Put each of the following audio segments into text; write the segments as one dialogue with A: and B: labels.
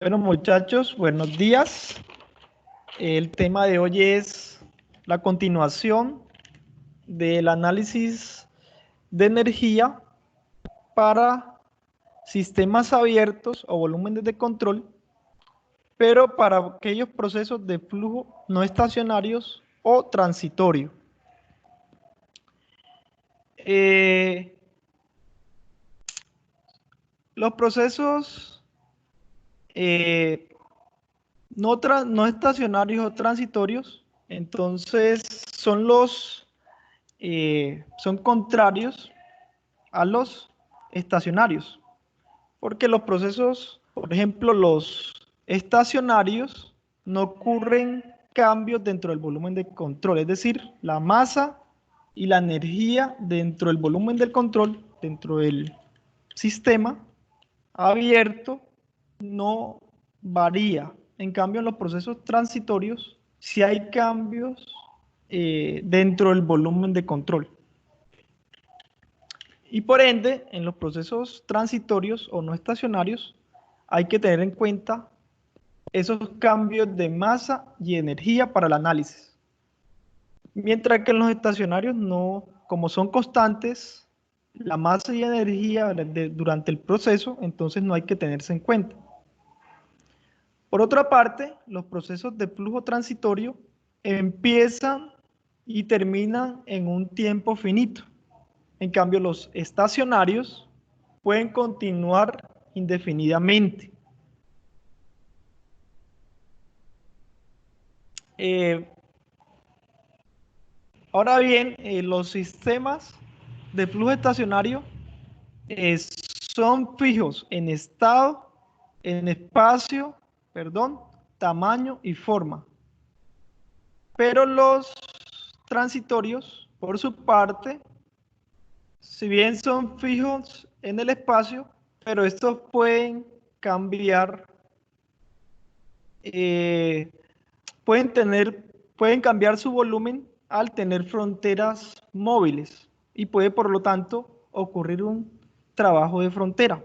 A: Bueno, muchachos, buenos días. El tema de hoy es la continuación del análisis de energía para sistemas abiertos o volúmenes de control, pero para aquellos procesos de flujo no estacionarios o transitorio. Los procesos no estacionarios o transitorios, entonces son contrarios a los estacionarios, porque los procesos, por ejemplo, los estacionarios, no ocurren cambios dentro del volumen de control, es decir, la masa y la energía dentro del volumen del control, dentro del sistema abierto, no varía. En cambio, en los procesos transitorios, sí hay cambios dentro del volumen de control. Y por ende, en los procesos transitorios o no estacionarios, hay que tener en cuenta esos cambios de masa y energía para el análisis. Mientras que en los estacionarios no, como son constantes, la masa y energía durante el proceso, entonces no hay que tenerse en cuenta. Por otra parte, los procesos de flujo transitorio empiezan y terminan en un tiempo finito. En cambio, los estacionarios pueden continuar indefinidamente. Ahora bien, los sistemas de flujo estacionario son fijos en estado, en espacio, perdón, tamaño y forma. Pero los transitorios, por su parte, si bien son fijos en el espacio, pero estos pueden cambiar, eh, pueden cambiar su volumen al tener fronteras móviles y puede, por lo tanto, ocurrir un trabajo de frontera.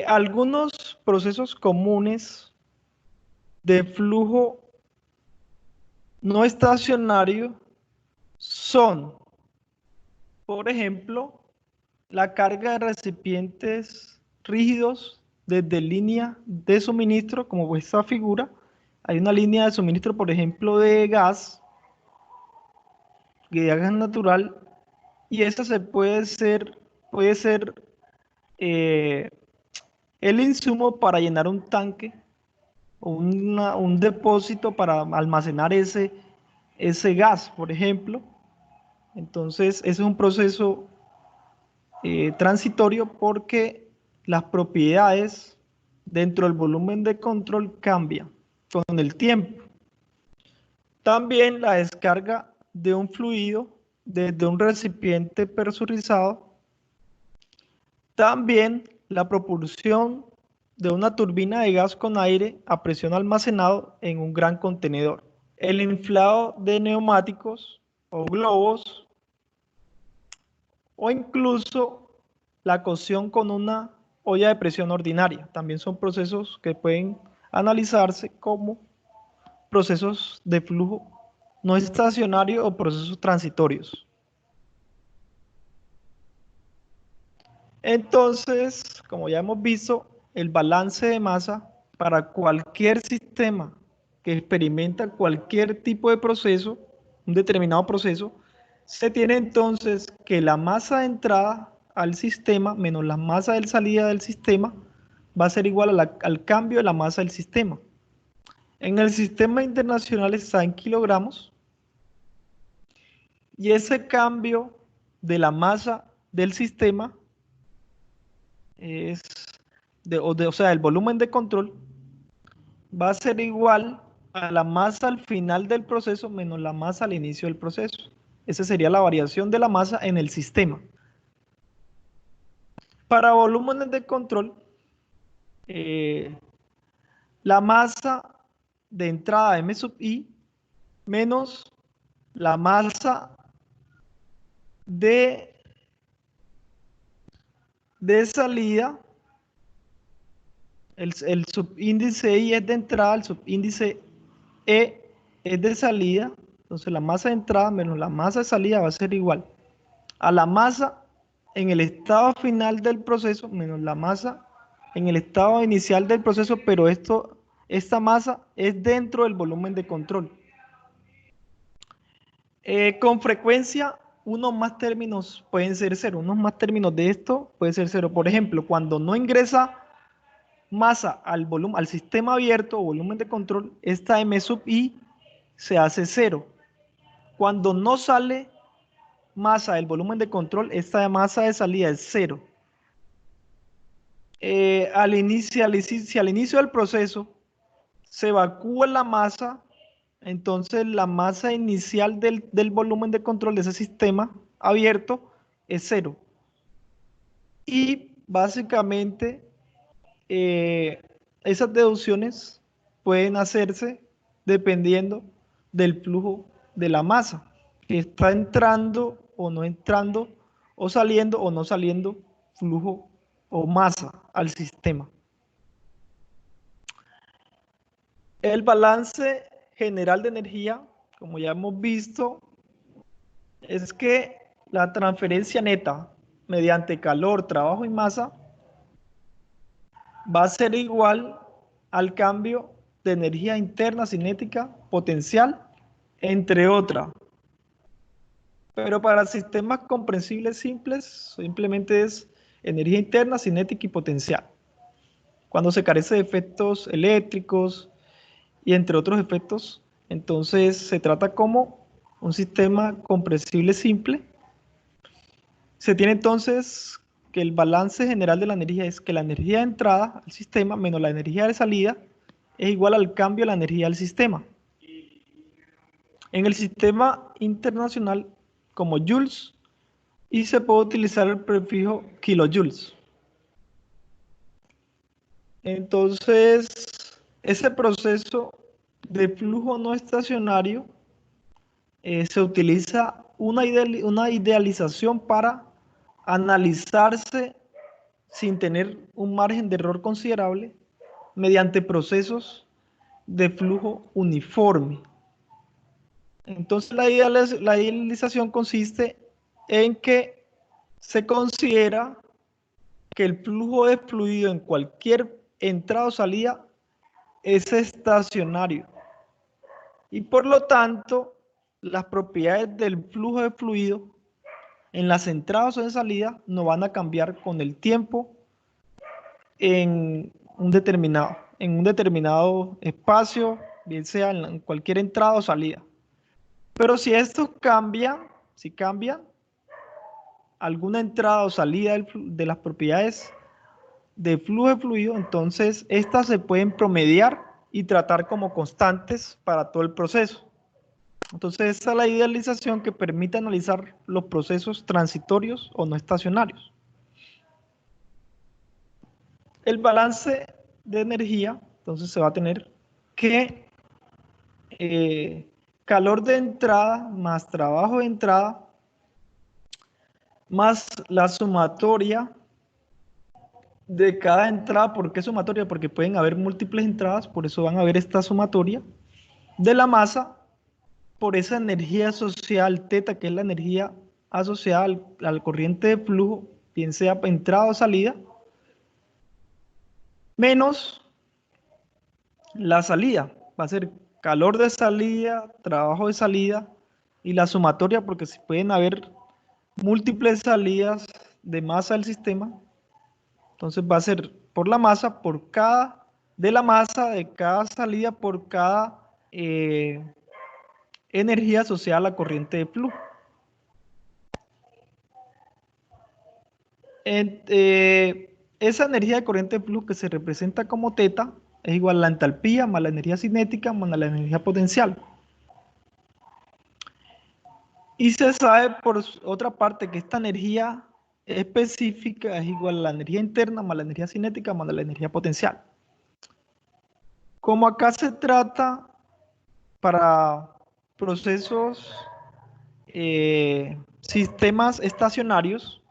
A: Algunos procesos comunes de flujo no estacionario son, por ejemplo, la carga de recipientes rígidos desde línea de suministro, como esta figura. Hay una línea de suministro, por ejemplo, de gas natural, y esta puede ser eh, el insumo para llenar un tanque o un depósito para almacenar ese gas, por ejemplo. Entonces, ese es un proceso transitorio porque las propiedades dentro del volumen de control cambian con el tiempo. También la descarga de un fluido desde un recipiente presurizado. También la propulsión de una turbina de gas con aire a presión almacenado en un gran contenedor. El inflado de neumáticos o globos, o incluso la cocción con una olla de presión ordinaria. También son procesos que pueden analizarse como procesos de flujo no estacionario o procesos transitorios. Entonces, como ya hemos visto, el balance de masa para cualquier sistema que experimenta cualquier tipo de proceso, un determinado proceso, se tiene entonces que la masa de entrada al sistema menos la masa de salida del sistema va a ser igual al cambio de la masa del sistema. En el sistema internacional está en kilogramos, y ese cambio de la masa del sistema es o sea, el volumen de control va a ser igual a la masa al final del proceso menos la masa al inicio del proceso. Esa sería la variación de la masa en el sistema. Para volúmenes de control, la masa de entrada M sub I menos la masa de salida El subíndice I es de entrada, el subíndice E es de salida. Entonces la masa de entrada menos la masa de salida va a ser igual a la masa en el estado final del proceso menos la masa en el estado inicial del proceso, pero esta masa es dentro del volumen de control. Con frecuencia, unos más términos pueden ser cero. Unos más términos de esto puede ser cero. Por ejemplo, cuando no ingresa masa al volumen, al sistema abierto o volumen de control, esta M sub I se hace cero. Cuando no sale masa del volumen de control, esta masa de salida es cero. Si al inicio del proceso se evacúa la masa, entonces la masa inicial del volumen de control de ese sistema abierto es cero. Y básicamente esas deducciones pueden hacerse dependiendo del flujo de la masa, que está entrando o no entrando, o saliendo o no saliendo flujo o masa al sistema. El balance general de energía, como ya hemos visto, es que la transferencia neta mediante calor, trabajo y masa va a ser igual al cambio de energía interna cinética potencial, entre otras. Pero para sistemas comprensibles simples, simplemente es energía interna, cinética y potencial. Cuando se carece de efectos eléctricos y entre otros efectos, entonces se trata como un sistema comprensible simple. Se tiene entonces que el balance general de la energía es que la energía de entrada al sistema menos la energía de salida es igual al cambio de la energía del sistema. En el sistema internacional, como joules, y se puede utilizar el prefijo kilojoules. Entonces, ese proceso de flujo no estacionario se utiliza una idealización para analizarse sin tener un margen de error considerable mediante procesos de flujo uniforme. Entonces la idealización consiste en que se considera que el flujo de fluido en cualquier entrada o salida es estacionario y por lo tanto las propiedades del flujo de fluido en las entradas o en salida no van a cambiar con el tiempo en un determinado espacio, bien sea en cualquier entrada o salida. Pero si esto cambia, si cambia alguna entrada o salida de las propiedades de flujo de fluido, entonces estas se pueden promediar y tratar como constantes para todo el proceso. Entonces esta es la idealización que permite analizar los procesos transitorios o no estacionarios. El balance de energía, entonces se va a tener que calor de entrada más trabajo de entrada más la sumatoria de cada entrada. ¿Por qué sumatoria? Porque pueden haber múltiples entradas, por eso van a ver esta sumatoria de la masa por esa energía asociada al teta, que es la energía asociada al corriente de flujo, bien sea entrada o salida, menos la salida. Va a ser calor de salida, trabajo de salida y la sumatoria, porque si pueden haber múltiples salidas de masa del sistema, entonces va a ser por la masa, por cada, de la masa de cada salida, por cada energía asociada a la corriente de flujo. Esa energía de corriente de flujo que se representa como teta es igual a la entalpía más la energía cinética más la energía potencial. Y se sabe por otra parte que esta energía específica es igual a la energía interna más la energía cinética más la energía potencial. Como acá se trata para procesos, sistemas estacionarios,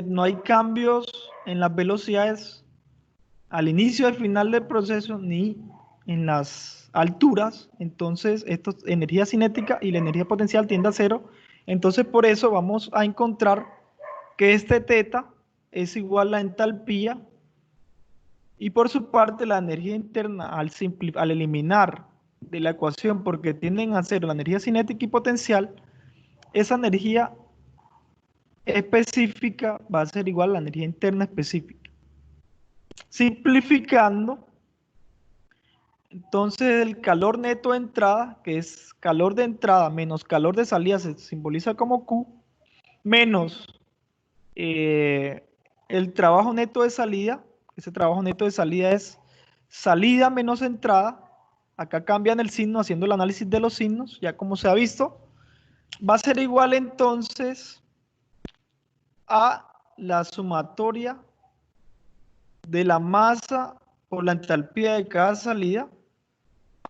A: no hay cambios en las velocidades al inicio y al final del proceso, ni en las alturas. Entonces, esto, energía cinética y la energía potencial tiende a cero. Entonces, por eso vamos a encontrar que este teta es igual a la entalpía, y por su parte la energía interna, al eliminar de la ecuación, porque tienden a cero la energía cinética y potencial, esa energía específica va a ser igual a la energía interna específica. Simplificando, entonces el calor neto de entrada, que es calor de entrada menos calor de salida, se simboliza como Q, menos el trabajo neto de salida. Ese trabajo neto de salida es salida menos entrada. Acá cambian el signo haciendo el análisis de los signos, ya como se ha visto. Va a ser igual entonces a la sumatoria de la masa por la entalpía de cada salida.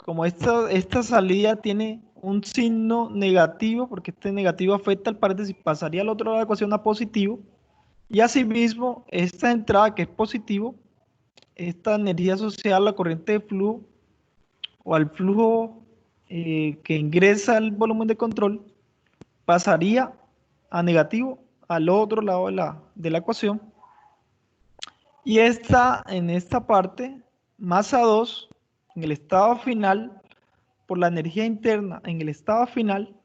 A: Como esta salida tiene un signo negativo, porque este negativo afecta al paréntesis, pasaría al otro lado de la ecuación a positivo. Y asimismo, esta entrada que es positivo, esta energía asociada a la corriente de flujo o al flujo que ingresa al volumen de control, pasaría a negativo al otro lado de la ecuación. Y en esta parte, masa 2, en el estado final, por la energía interna en el estado final,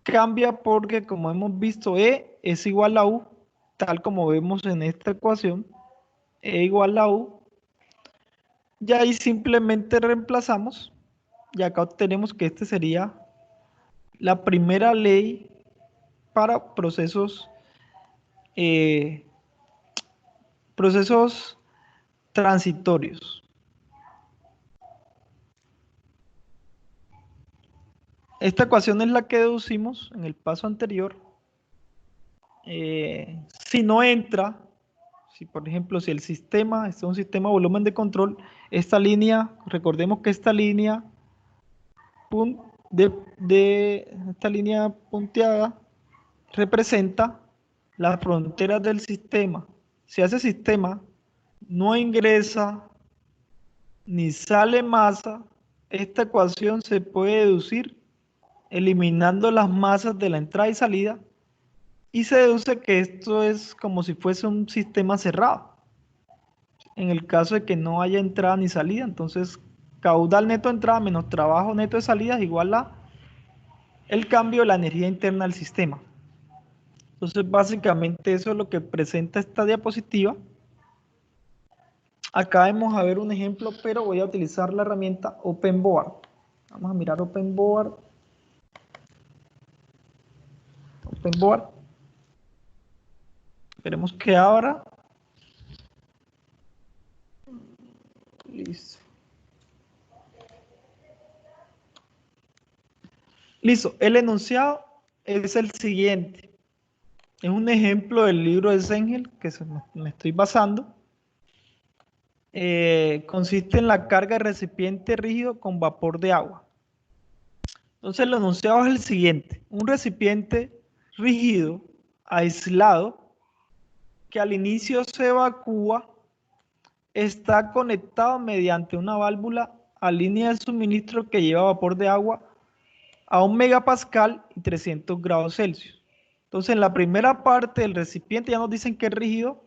A: cambia porque, como hemos visto, E es igual a U, tal como vemos en esta ecuación, E igual a U. Y ahí simplemente reemplazamos, y acá obtenemos que este sería la primera ley para eh, procesos transitorios. Esta ecuación es la que deducimos en el paso anterior. Si no entra, si por ejemplo, si el sistema es un sistema de volumen de control, esta línea, recordemos que esta línea esta línea punteada representa las fronteras del sistema. Si a ese sistema no ingresa ni sale masa, esta ecuación se puede deducir eliminando las masas de la entrada y salida, y se deduce que esto es como si fuese un sistema cerrado. En el caso de que no haya entrada ni salida, entonces caudal neto de entrada menos trabajo neto de salida es igual a el cambio de la energía interna del sistema. Entonces básicamente eso es lo que presenta esta diapositiva. Acá vamos a ver un ejemplo, pero voy a utilizar la herramienta OpenBoard. Vamos a mirar OpenBoard. OpenBoard. Esperemos que abra. Listo. Listo. El enunciado es el siguiente. Es un ejemplo del libro de Zengel que me estoy basando. Consiste en la carga de recipiente rígido con vapor de agua. Entonces el enunciado es el siguiente. Un recipiente rígido, aislado, que al inicio se evacúa, está conectado mediante una válvula a línea de suministro que lleva vapor de agua a 1 megapascal y 300 grados Celsius. Entonces en la primera parte del recipiente ya nos dicen que es rígido,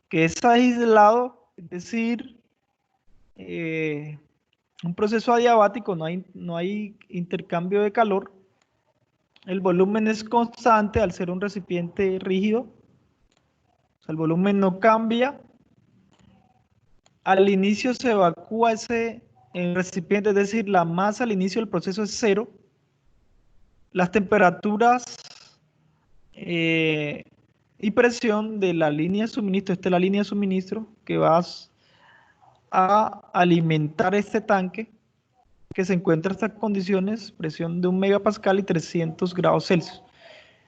A: que es aislado, es decir, un proceso adiabático, no hay intercambio de calor. El volumen es constante al ser un recipiente rígido. O sea, el volumen no cambia. Al inicio se evacúa ese recipiente, es decir, la masa al inicio del proceso es cero. Las temperaturas y presión de la línea de suministro, esta es la línea de suministro que va a alimentar este tanque, que se encuentra en estas condiciones, presión de 1 megapascal y 300 grados Celsius.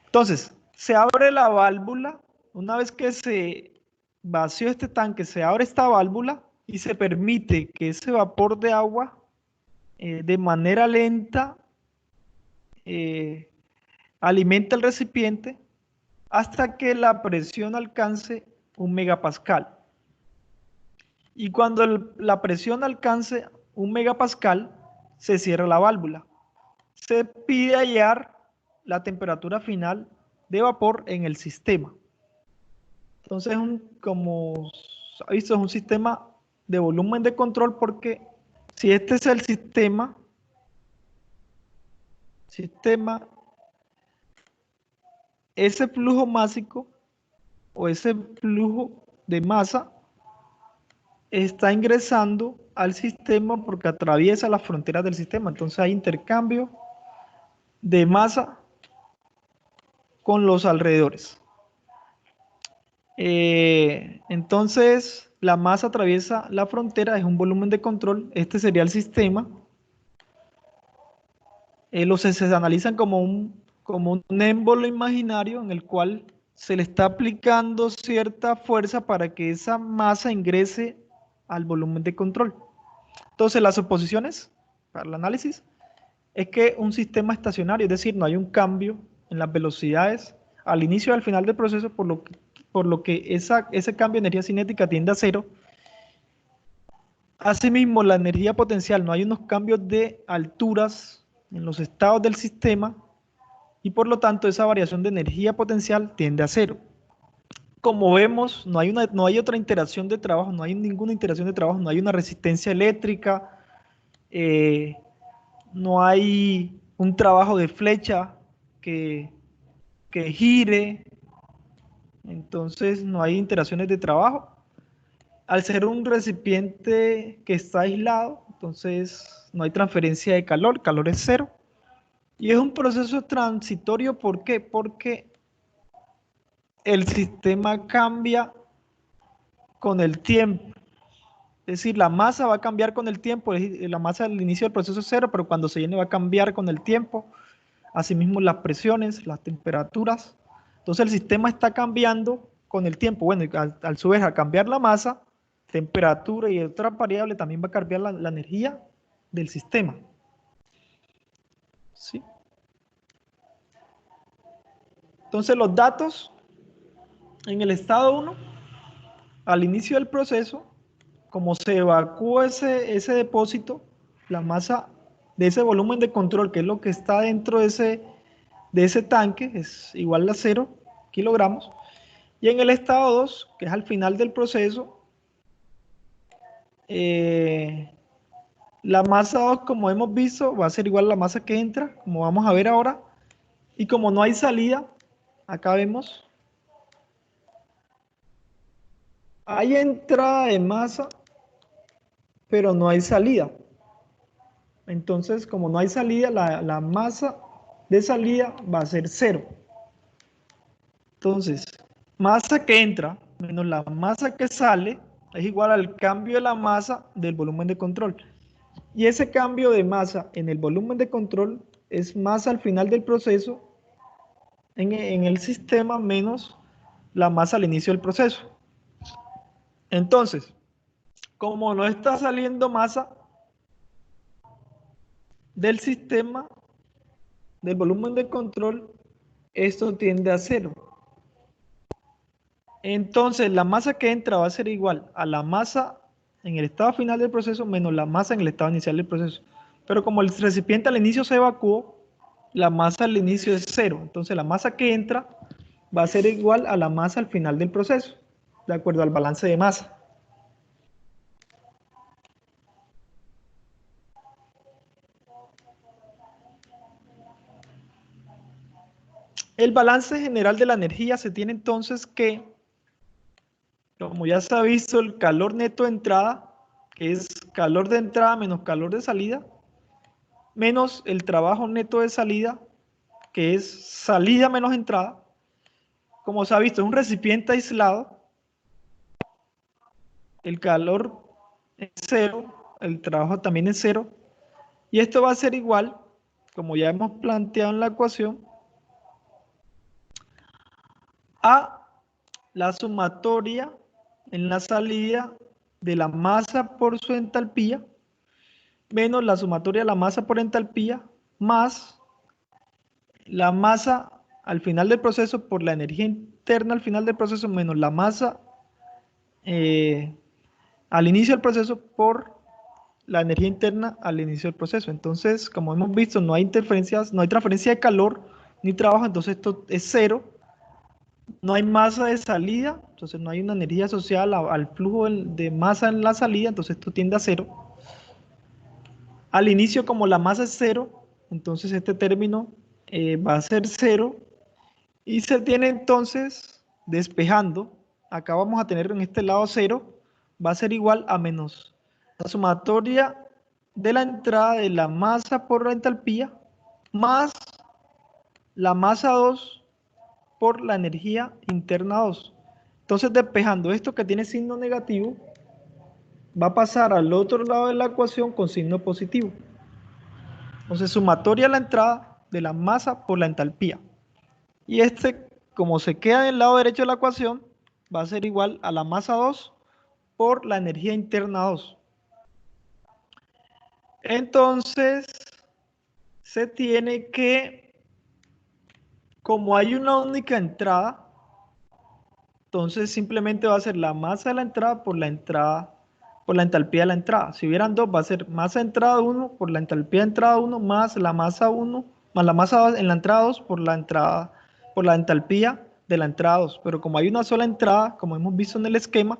A: Entonces, se abre la válvula. Una vez que se vació este tanque, se abre esta válvula y se permite que ese vapor de agua de manera lenta alimente el recipiente hasta que la presión alcance 1 megapascal. Y cuando la presión alcance 1 megapascal, se cierra la válvula. Se pide hallar la temperatura final de vapor en el sistema. Entonces, como ha visto, es un sistema de volumen de control, porque si este es el sistema, ese flujo másico o ese flujo de masa está ingresando al sistema porque atraviesa las fronteras del sistema. Entonces hay intercambio de masa con los alrededores. Entonces la masa atraviesa la frontera, es un volumen de control. Este sería el sistema. Se analizan como un émbolo imaginario en el cual se le está aplicando cierta fuerza para que esa masa ingrese al volumen de control. Entonces, las suposiciones para el análisis es que un sistema estacionario, es decir, no hay un cambio en las velocidades al inicio y al final del proceso, por lo que ese cambio de energía cinética tiende a cero. Asimismo, la energía potencial, no hay unos cambios de alturas en los estados del sistema, y por lo tanto esa variación de energía potencial tiende a cero. Como vemos, no hay otra interacción de trabajo, no hay ninguna interacción de trabajo, no hay una resistencia eléctrica, no hay un trabajo de flecha que gire, entonces no hay interacciones de trabajo. Al ser un recipiente que está aislado, entonces no hay transferencia de calor, el calor es cero. Y es un proceso transitorio, ¿por qué? Porque el sistema cambia con el tiempo. Es decir, la masa va a cambiar con el tiempo, la masa al inicio del proceso es cero, pero cuando se llene va a cambiar con el tiempo. Asimismo, las presiones, las temperaturas. Entonces, el sistema está cambiando con el tiempo. Bueno, y al su vez, al cambiar la masa, temperatura y otra variable, también va a cambiar la energía del sistema. ¿Sí? Entonces, los datos en el estado 1, al inicio del proceso, como se evacúa ese depósito, la masa de ese volumen de control, que es lo que está dentro de ese tanque, es igual a 0 kilogramos. Y en el estado 2, que es al final del proceso, la masa 2, como hemos visto, va a ser igual a la masa que entra, como vamos a ver ahora. Y como no hay salida, acá vemos, hay entrada de masa, pero no hay salida. Entonces, como no hay salida, la masa de salida va a ser 0. Entonces, masa que entra menos la masa que sale es igual al cambio de la masa del volumen de control. Y ese cambio de masa en el volumen de control es masa al final del proceso en el sistema menos la masa al inicio del proceso. Entonces, como no está saliendo masa del sistema, del volumen de control, esto tiende a 0. Entonces, la masa que entra va a ser igual a la masa en el estado final del proceso menos la masa en el estado inicial del proceso. Pero como el recipiente al inicio se evacuó, la masa al inicio es 0. Entonces, la masa que entra va a ser igual a la masa al final del proceso, de acuerdo al balance de masa. El balance general de la energía se tiene entonces que, como ya se ha visto, el calor neto de entrada, que es calor de entrada menos calor de salida, menos el trabajo neto de salida, que es salida menos entrada. Como se ha visto, es un recipiente aislado, el calor es 0, el trabajo también es 0, y esto va a ser igual, como ya hemos planteado en la ecuación, a la sumatoria en la salida de la masa por su entalpía menos la sumatoria de la masa por entalpía más la masa al final del proceso por la energía interna al final del proceso menos la masa al inicio del proceso por la energía interna al inicio del proceso. Entonces, como hemos visto, no hay interferencias, no hay transferencia de calor ni trabajo, entonces esto es cero. No hay masa de salida, entonces no hay una energía asociada al flujo de masa en la salida, entonces esto tiende a cero. Al inicio, como la masa es cero, entonces este término va a ser cero y se tiene entonces, despejando, acá vamos a tener en este lado cero, va a ser igual a menos la sumatoria de la entrada de la masa por la entalpía más la masa 2 por la energía interna 2. Entonces, despejando esto que tiene signo negativo, va a pasar al otro lado de la ecuación con signo positivo. Entonces, sumatoria la entrada de la masa por la entalpía. Y este, como se queda en el lado derecho de la ecuación, va a ser igual a la masa 2 por la energía interna 2. Entonces, se tiene que, como hay una única entrada, entonces simplemente va a ser la masa de la entrada, por la entalpía de la entrada. Si hubieran dos, va a ser masa de entrada 1 por la entalpía de entrada 1 más la masa 1 más la masa en la entrada 2 por la entalpía de la entrada 2. Pero como hay una sola entrada, como hemos visto en el esquema,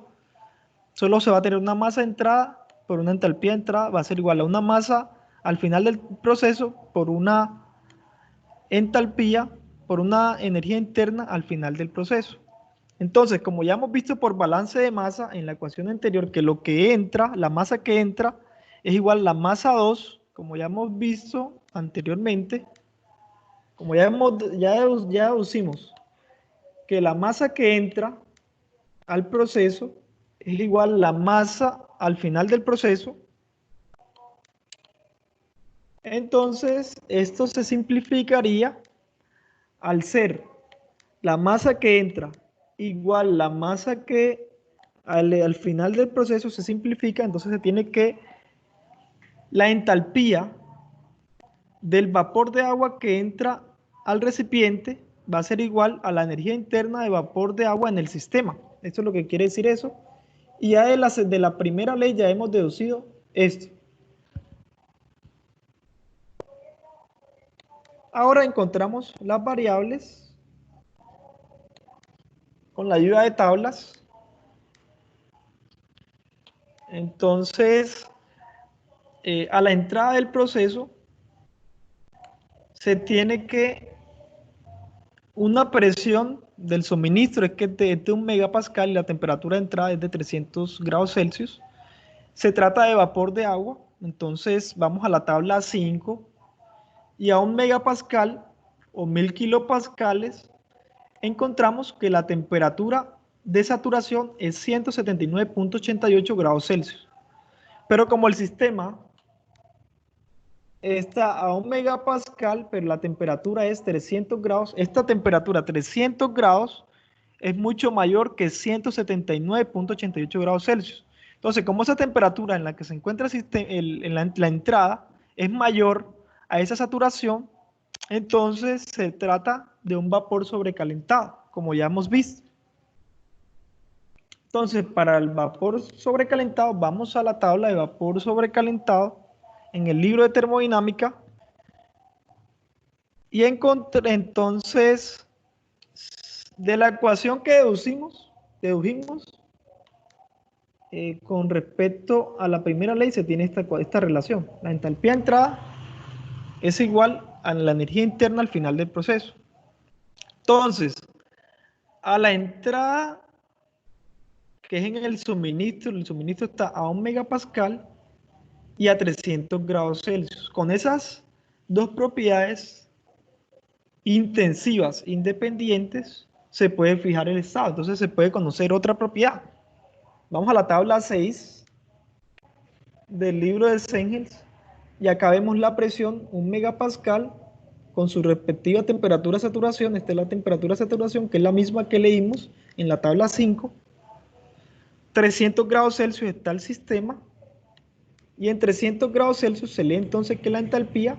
A: solo se va a tener una masa de entrada por una entalpía de entrada, va a ser igual a una masa al final del proceso por una entalpía, por una energía interna al final del proceso. Entonces, como ya hemos visto por balance de masa en la ecuación anterior, que lo que entra, la masa que entra, es igual a la masa 2, como ya hemos visto anteriormente, como ya deducimos que la masa que entra al proceso es igual a la masa al final del proceso, entonces esto se simplificaría al ser la masa que entra igual la masa que al final del proceso se simplifica, entonces se tiene que la entalpía del vapor de agua que entra al recipiente va a ser igual a la energía interna de vapor de agua en el sistema. Esto es lo que quiere decir eso. Y ya de la primera ley ya hemos deducido esto. Ahora encontramos las variables con la ayuda de tablas. Entonces, a la entrada del proceso se tiene que una presión del suministro es que de 1 megapascal y la temperatura de entrada es de 300 grados Celsius. Se trata de vapor de agua, entonces vamos a la tabla 5 y a 1 megapascal o 1000 kilopascales encontramos que la temperatura de saturación es 179.88 grados Celsius. Pero como el sistema está a 1 megapascal, pero la temperatura es 300 grados, esta temperatura 300 grados es mucho mayor que 179.88 grados Celsius. Entonces, como esa temperatura en la que se encuentra la entrada es mayor a esa saturación, entonces se trata de un vapor sobrecalentado, como ya hemos visto. Entonces, para el vapor sobrecalentado, vamos a la tabla de vapor sobrecalentado en el libro de termodinámica y entonces, de la ecuación que dedujimos, con respecto a la primera ley se tiene esta relación. La entalpía de entrada es igual a la energía interna al final del proceso. Entonces, a la entrada que es en el suministro está a 1 megapascal y a 300 grados Celsius. Con esas dos propiedades intensivas, independientes, se puede fijar el estado. Entonces se puede conocer otra propiedad. Vamos a la tabla 6 del libro de Engels y acá vemos la presión 1 megapascal con su respectiva temperatura de saturación. Esta es la temperatura de saturación, que es la misma que leímos en la tabla 5. 300 grados Celsius está el sistema y en 300 grados Celsius se lee entonces que la entalpía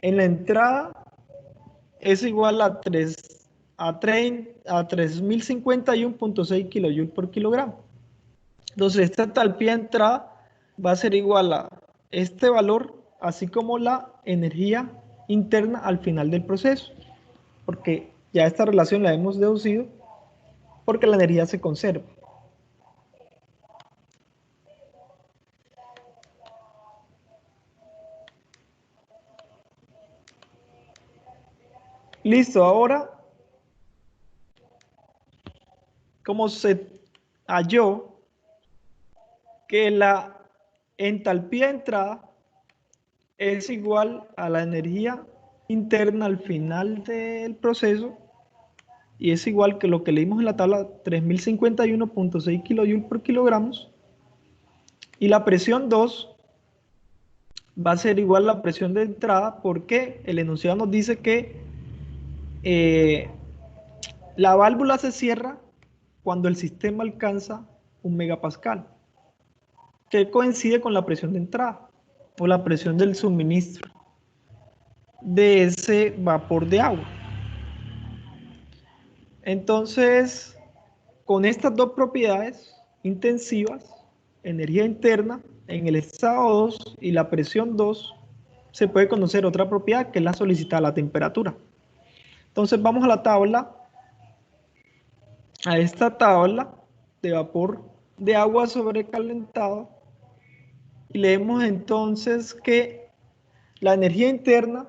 A: en la entrada es igual a 3051.6 kilojoules por kilogramo. Entonces, esta entalpía de entrada va a ser igual a este valor, así como la energía interna al final del proceso, porque ya esta relación la hemos deducido porque la energía se conserva. Listo, ahora, como se halló que la entalpía de entrada es igual a la energía interna al final del proceso y es igual que lo que leímos en la tabla, 3051.6 kJ por kilogramos, y la presión 2 va a ser igual a la presión de entrada porque el enunciado nos dice que eh, la válvula se cierra cuando el sistema alcanza 1 megapascal, que coincide con la presión de entrada o la presión del suministro de ese vapor de agua. Entonces, con estas dos propiedades intensivas, energía interna en el estado 2 y la presión 2, se puede conocer otra propiedad que es la solicitada, la temperatura. Entonces vamos a la tabla, a esta tabla de vapor de agua sobrecalentado y leemos entonces que la energía interna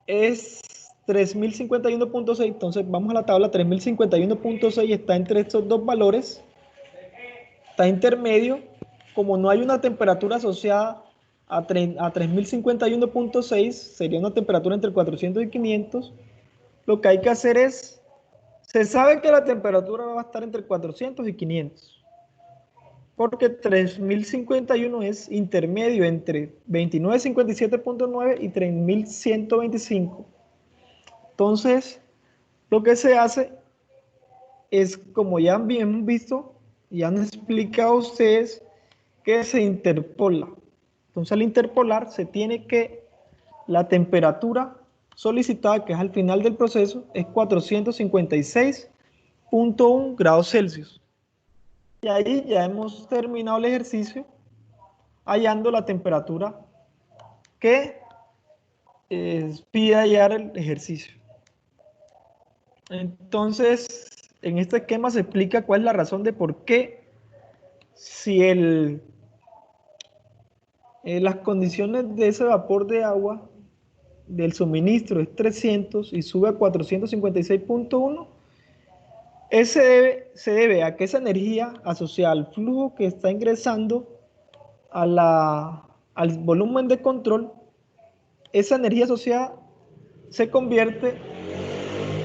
A: es 3051.6, entonces vamos a la tabla, 3051.6 está entre estos dos valores, está intermedio, como no hay una temperatura asociada a 3051.6, sería una temperatura entre 400 y 500, lo que hay que hacer es, se sabe que la temperatura va a estar entre 400 y 500, porque 3051 es intermedio entre 2957.9 y 3125. Entonces, lo que se hace es, como ya han visto y han explicado ustedes, que se interpola. Entonces, al interpolar se tiene que la temperatura solicitada, que es al final del proceso, es 456.1 grados Celsius. Y ahí ya hemos terminado el ejercicio hallando la temperatura que pide hallar el ejercicio. Entonces, en este esquema se explica cuál es la razón de por qué, si las condiciones de ese vapor de agua del suministro es 300 y sube a 456.1, se debe a que esa energía asociada al flujo que está ingresando al volumen de control, esa energía asociada se convierte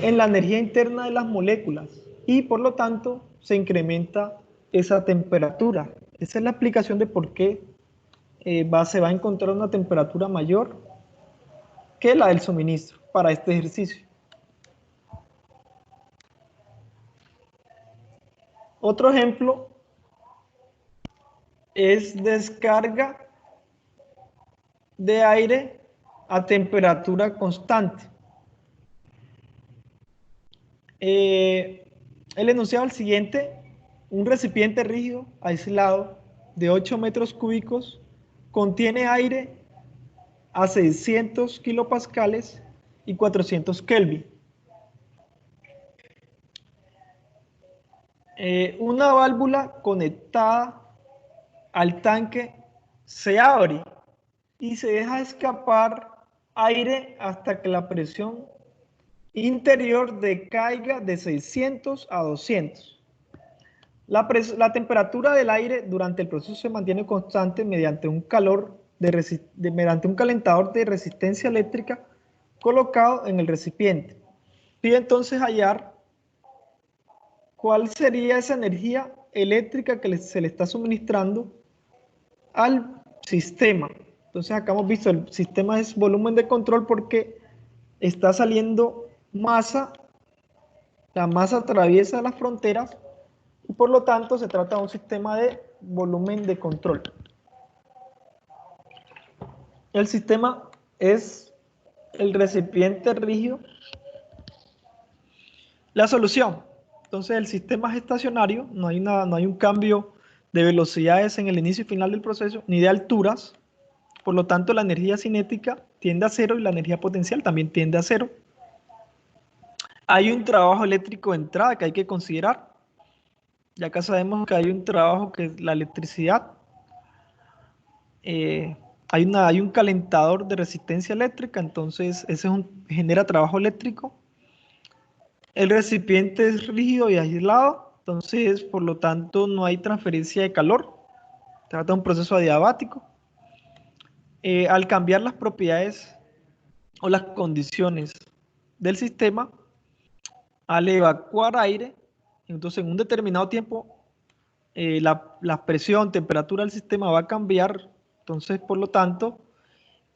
A: en la energía interna de las moléculas y por lo tanto se incrementa esa temperatura. Esa es la explicación de por qué se va a encontrar una temperatura mayor que la del suministro para este ejercicio. Otro ejemplo es descarga de aire a temperatura constante. El enunciado es el siguiente: un recipiente rígido aislado de 8 metros cúbicos contiene aire a 600 kilopascales y 400 Kelvin. Una válvula conectada al tanque se abre y se deja escapar aire hasta que la presión interior decaiga de 600 a 200. La temperatura del aire durante el proceso se mantiene constante mediante un mediante un calentador de resistencia eléctrica colocado en el recipiente. Pide entonces hallar cuál sería esa energía eléctrica que se le está suministrando al sistema. Entonces acá hemos visto el sistema es volumen de control porque está saliendo masa, la masa atraviesa las fronteras y por lo tanto se trata de un sistema de volumen de control. El sistema es el recipiente rígido. La solución. Entonces el sistema es estacionario, no hay un cambio de velocidades en el inicio y final del proceso, ni de alturas. Por lo tanto, la energía cinética tiende a cero y la energía potencial también tiende a cero. Hay un trabajo eléctrico de entrada que hay que considerar. Ya acá sabemos que hay un trabajo que es la electricidad. Hay un calentador de resistencia eléctrica, entonces genera trabajo eléctrico. El recipiente es rígido y aislado, entonces por lo tanto no hay transferencia de calor. Trata de un proceso adiabático. Al cambiar las propiedades o las condiciones del sistema, al evacuar aire, entonces en un determinado tiempo la presión, temperatura del sistema va a cambiar, entonces por lo tanto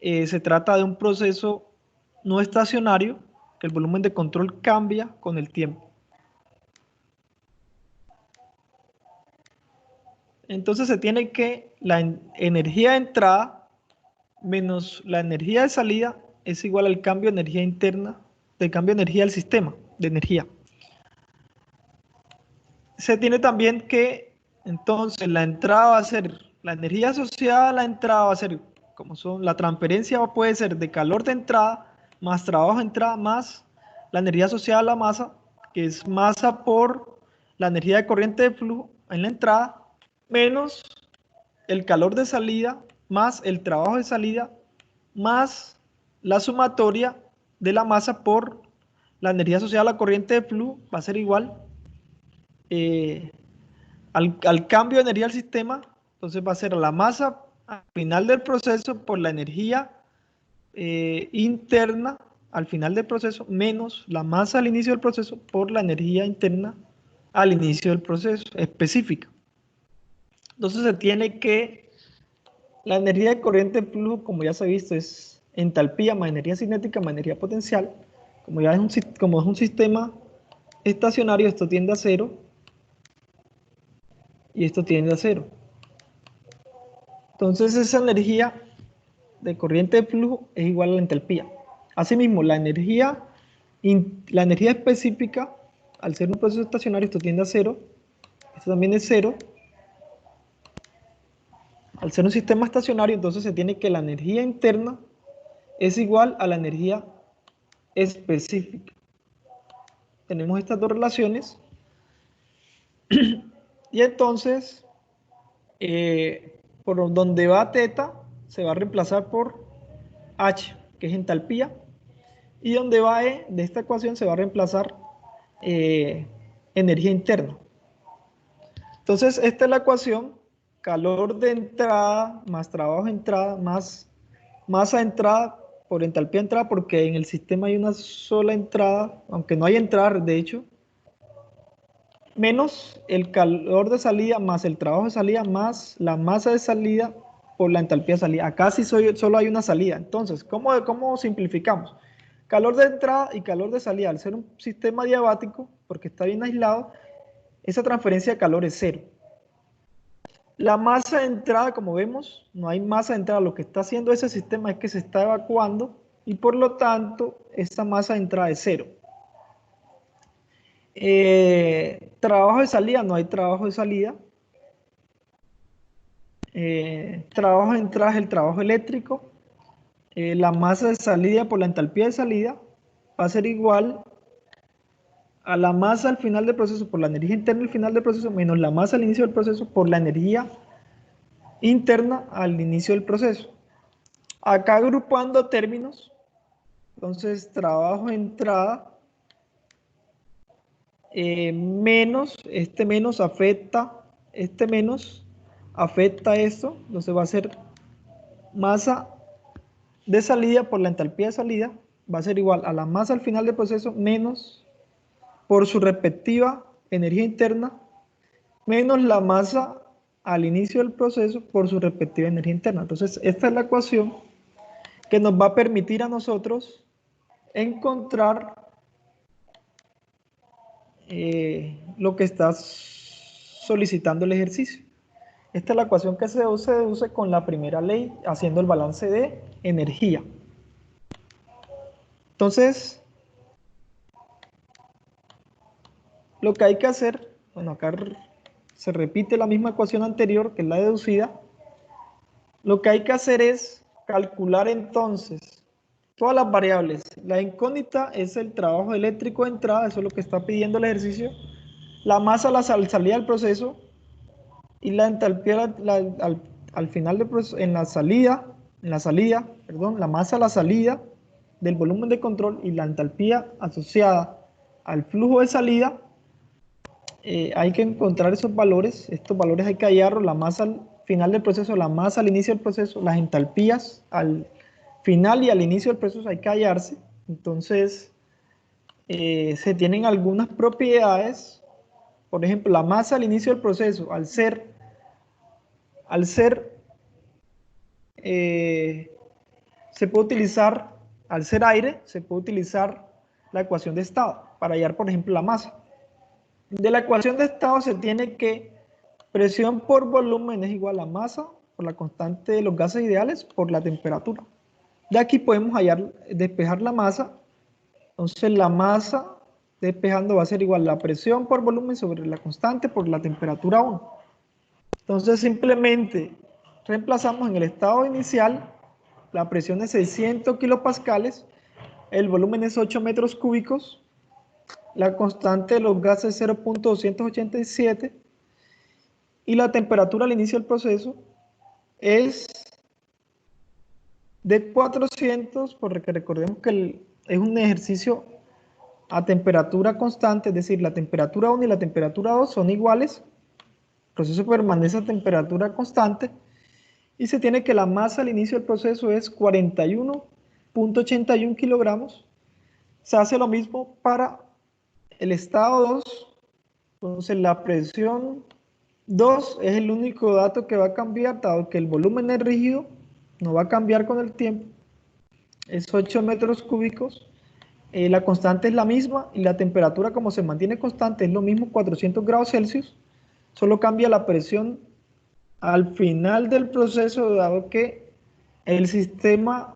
A: se trata de un proceso no estacionario, que el volumen de control cambia con el tiempo. Entonces se tiene que la energía de entrada menos la energía de salida es igual al cambio de energía interna, del cambio de energía del sistema, de energía. Se tiene también que, entonces, la entrada va a ser, la energía asociada a la entrada va a ser, como son, la transferencia puede ser de calor de entrada, más trabajo de entrada, más la energía asociada a la masa, que es masa por la energía de corriente de flujo en la entrada, menos el calor de salida, más el trabajo de salida, más la sumatoria de la masa por la energía asociada a la corriente de flujo, va a ser igual eh, al cambio de energía del sistema. Entonces va a ser la masa al final del proceso por la energía interna al final del proceso menos la masa al inicio del proceso por la energía interna al inicio del proceso específica. Entonces se tiene que la energía de corriente de flujo, como ya se ha visto, es entalpía más energía cinética más energía potencial. Como es un sistema estacionario, esto tiende a cero y esto tiende a cero. Entonces esa energía de corriente de flujo es igual a la entalpía. Asimismo, la energía específica, al ser un proceso estacionario, esto tiende a cero, esto también es cero. Al ser un sistema estacionario, entonces se tiene que la energía interna es igual a la energía específica. Tenemos estas dos relaciones y entonces por donde va θ se va a reemplazar por H, que es entalpía, y donde va E de esta ecuación se va a reemplazar energía interna. Entonces esta es la ecuación: calor de entrada más trabajo de entrada más masa de entrada por entalpía de entrada, porque en el sistema hay una sola entrada, aunque no hay entrada de hecho, menos el calor de salida más el trabajo de salida más la masa de salida por la entalpía de salida. Acá sí solo hay una salida. Entonces, ¿cómo simplificamos? Calor de entrada y calor de salida. Al ser un sistema diabático, porque está bien aislado, esa transferencia de calor es cero. La masa de entrada, como vemos, no hay masa de entrada. Lo que está haciendo ese sistema es que se está evacuando y por lo tanto, esa masa de entrada es cero. Trabajo de salida, no hay trabajo de salida. Trabajo de entrada es el trabajo eléctrico. La masa de salida por la entalpía de salida va a ser igual a la masa al final del proceso por la energía interna al final del proceso menos la masa al inicio del proceso por la energía interna al inicio del proceso. Acá agrupando términos, entonces trabajo de entrada menos, menos afecta, menos afecta esto, entonces va a ser masa de salida por la entalpía de salida, va a ser igual a la masa al final del proceso menos por su respectiva energía interna, menos la masa al inicio del proceso por su respectiva energía interna. Entonces, esta es la ecuación que nos va a permitir a nosotros encontrar lo que está solicitando el ejercicio. Esta es la ecuación que se deduce con la primera ley, haciendo el balance de energía. Entonces, lo que hay que hacer, bueno, acá se repite la misma ecuación anterior, que es la deducida. Lo que hay que hacer es calcular entonces todas las variables. La incógnita es el trabajo eléctrico de entrada, eso es lo que está pidiendo el ejercicio. La masa al salida del proceso y la entalpía al final del proceso, en la salida, perdón, la masa a la salida del volumen de control y la entalpía asociada al flujo de salida. Hay que encontrar esos valores, estos valores hay que hallarlos, la masa al final del proceso, la masa al inicio del proceso, las entalpías al final y al inicio del proceso hay que hallarse. Entonces, se tienen algunas propiedades, por ejemplo, la masa al inicio del proceso, al ser se puede utilizar, al ser aire, se puede utilizar la ecuación de estado para hallar, por ejemplo, la masa. De la ecuación de estado se tiene que presión por volumen es igual a masa por la constante de los gases ideales por la temperatura. De aquí podemos hallar, despejar la masa. Entonces la masa despejando va a ser igual a la presión por volumen sobre la constante por la temperatura 1. Entonces simplemente reemplazamos en el estado inicial la presión es 600 kilopascales, el volumen es 8 metros cúbicos, la constante de los gases es 0.287 y la temperatura al inicio del proceso es de 400, porque recordemos que es un ejercicio a temperatura constante, es decir, la temperatura 1 y la temperatura 2 son iguales, el proceso permanece a temperatura constante y se tiene que la masa al inicio del proceso es 41.81 kilogramos. Se hace lo mismo para el estado 2, entonces la presión 2 es el único dato que va a cambiar, dado que el volumen es rígido, no va a cambiar con el tiempo, es 8 metros cúbicos, la constante es la misma y la temperatura como se mantiene constante es lo mismo, 400 grados Celsius, solo cambia la presión al final del proceso, dado que el sistema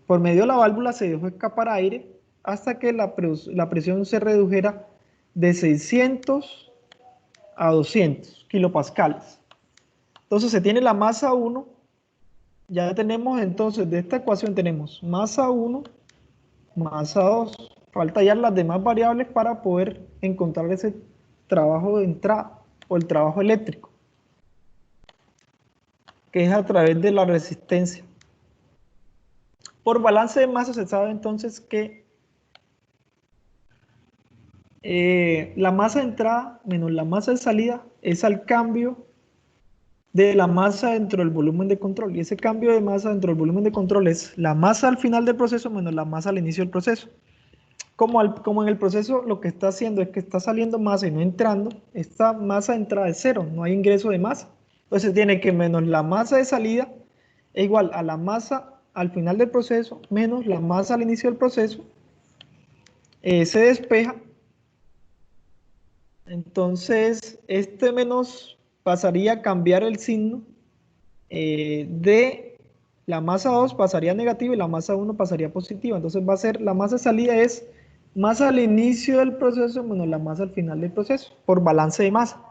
A: por medio de la válvula se dejó escapar aire hasta que la presión se redujera de 600 a 200 kilopascales. Entonces se tiene la masa 1, ya tenemos entonces de esta ecuación tenemos masa 1, masa 2, falta hallar las demás variables para poder encontrar ese trabajo de entrada o el trabajo eléctrico, que es a través de la resistencia. Por balance de masa se sabe entonces que la masa de entrada menos la masa de salida es al cambio de la masa dentro del volumen de control. Y ese cambio de masa dentro del volumen de control es la masa al final del proceso menos la masa al inicio del proceso. Como en el proceso lo que está haciendo es que está saliendo masa y no entrando, esta masa de entrada es cero, no hay ingreso de masa. Entonces tiene que menos la masa de salida es igual a la masa al final del proceso menos la masa al inicio del proceso. Se despeja. Entonces, este menos pasaría a cambiar el signo de la masa 2 pasaría a negativa y la masa 1 pasaría positiva. Entonces va a ser, la masa de salida es masa al inicio del proceso menos la masa al final del proceso, por balance de masa.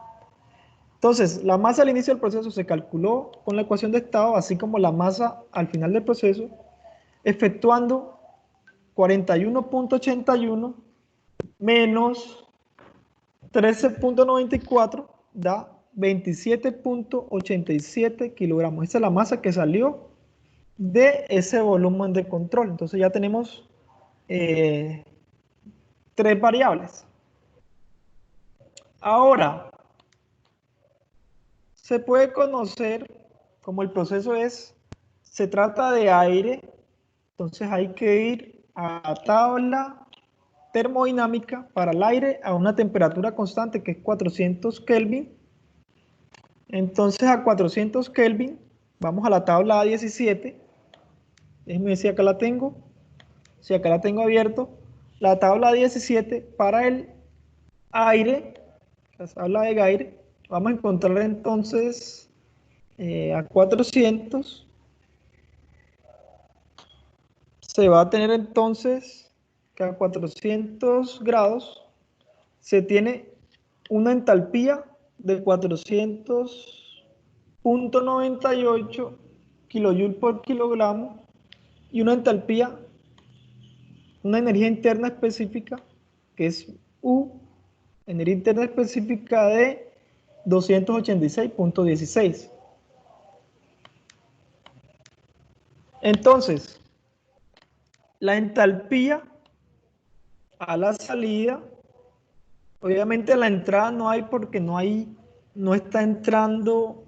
A: Entonces, la masa al inicio del proceso se calculó con la ecuación de estado, así como la masa al final del proceso, efectuando 41.81 menos 13.94 da 27.87 kilogramos. Esta es la masa que salió de ese volumen de control. Entonces ya tenemos tres variables. Ahora, se puede conocer, como el proceso se trata de aire, entonces hay que ir a la tabla termodinámica para el aire a una temperatura constante que es 400 Kelvin. Entonces a 400 Kelvin, vamos a la tabla A17. Déjenme ver si acá la tengo. Si acá la tengo abierto. La tabla 17 para el aire, la tabla de aire, vamos a encontrar entonces a 400. Se va a tener entonces que a 400 grados se tiene una entalpía de 400.98 kilojoules por kilogramo y una entalpía, una energía interna específica, que es U, energía interna específica de 286.16. Entonces, la entalpía a la salida, obviamente a la entrada no hay porque no está entrando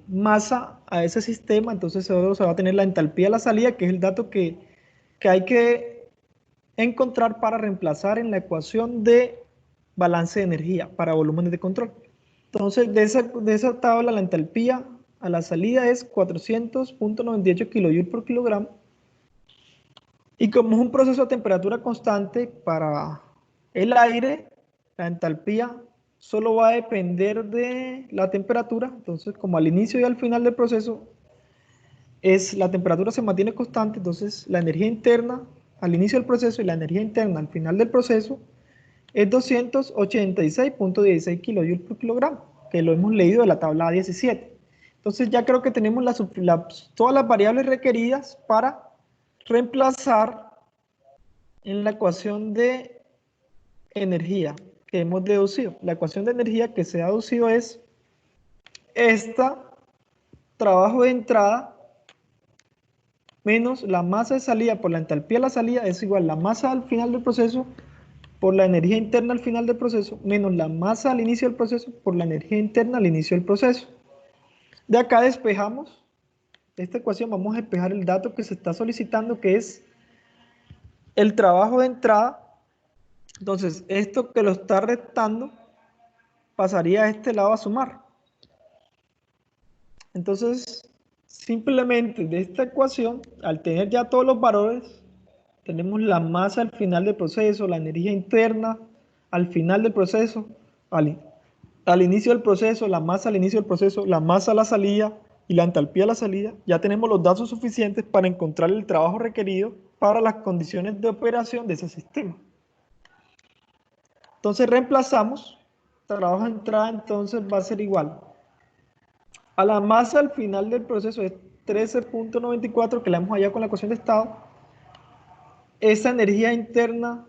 A: masa a ese sistema, entonces solo se va a tener la entalpía a la salida, que es el dato que hay que encontrar para reemplazar en la ecuación de balance de energía para volúmenes de control. Entonces, de esa tabla, la entalpía a la salida es 400.98 kilojoules por kilogramo. Y como es un proceso a temperatura constante para el aire, la entalpía solo va a depender de la temperatura. Entonces, como al inicio y al final del proceso la temperatura se mantiene constante, entonces la energía interna al inicio del proceso y la energía interna al final del proceso es 286.16 kilojoules por kilogramo, que lo hemos leído de la tabla 17. Entonces ya creo que tenemos todas las variables requeridas para reemplazar en la ecuación de energía que hemos deducido. La ecuación de energía que se ha deducido es esta, trabajo de entrada menos la masa de salida por la entalpía de la salida es igual a la masa al final del proceso por la energía interna al final del proceso menos la masa al inicio del proceso por la energía interna al inicio del proceso. De acá despejamos esta ecuación, vamos a despejar el dato que se está solicitando, que es el trabajo de entrada. Entonces, esto que lo está restando pasaría a este lado a sumar. Entonces, simplemente de esta ecuación, al tener ya todos los valores, tenemos la masa al final del proceso, la energía interna al final del proceso, al inicio del proceso, la masa al inicio del proceso, la masa a la salida y la entalpía a la salida. Ya tenemos los datos suficientes para encontrar el trabajo requerido para las condiciones de operación de ese sistema. Entonces reemplazamos, trabajo de entrada entonces va a ser igual a la masa al final del proceso, es 13.94, que la hemos hallado con la ecuación de estado. Esa energía interna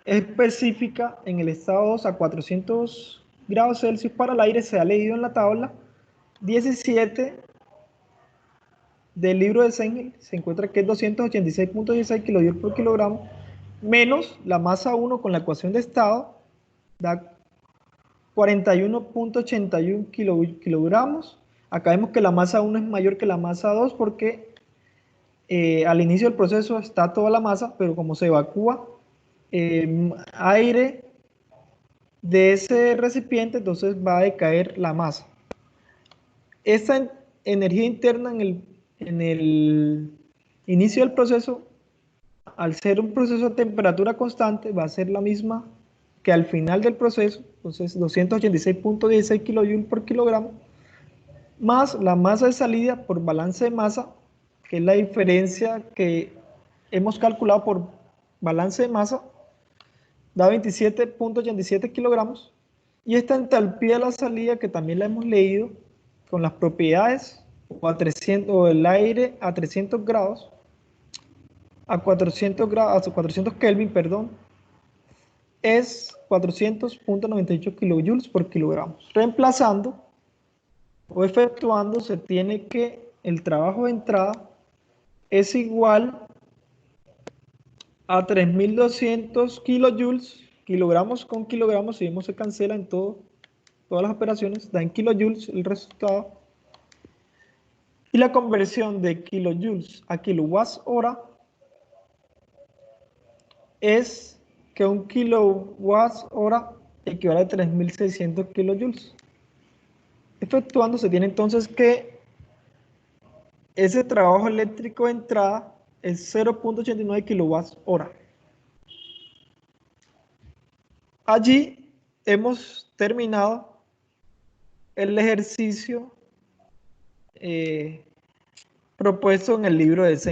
A: específica en el estado 2 a 400 grados Celsius para el aire se ha leído en la tabla 17 del libro de Sengel, se encuentra que es 286.16 kilojoules por kilogramo, menos la masa 1 con la ecuación de estado, da 41.81 kilogramos. Acá vemos que la masa 1 es mayor que la masa 2 porque al inicio del proceso está toda la masa, pero como se evacúa aire de ese recipiente, entonces va a decaer la masa. Esta energía interna en el inicio del proceso, al ser un proceso a temperatura constante, va a ser la misma que al final del proceso, entonces 286.16 kilojoules por kilogramo, más la masa de salida por balance de masa, que es la diferencia que hemos calculado por balance de masa, da 27.87 kilogramos, y esta entalpía de la salida, que también la hemos leído, con las propiedades, o el aire a 300 grados, a 400 Kelvin, perdón, es 400.98 kilojoules por kilogramo. Reemplazando o efectuando, se tiene que el trabajo de entrada es igual a 3200 kilojoules, kilogramos con kilogramos, si vemos se cancela en todas las operaciones, da en kilojoules el resultado. Y la conversión de kilojoules a kilowatts hora es que un kilowatts hora equivale a 3600 kilojoules. Efectuando, se tiene entonces que ese trabajo eléctrico de entrada es 0.89 kilowatts hora. Allí hemos terminado el ejercicio propuesto en el libro de Sengel.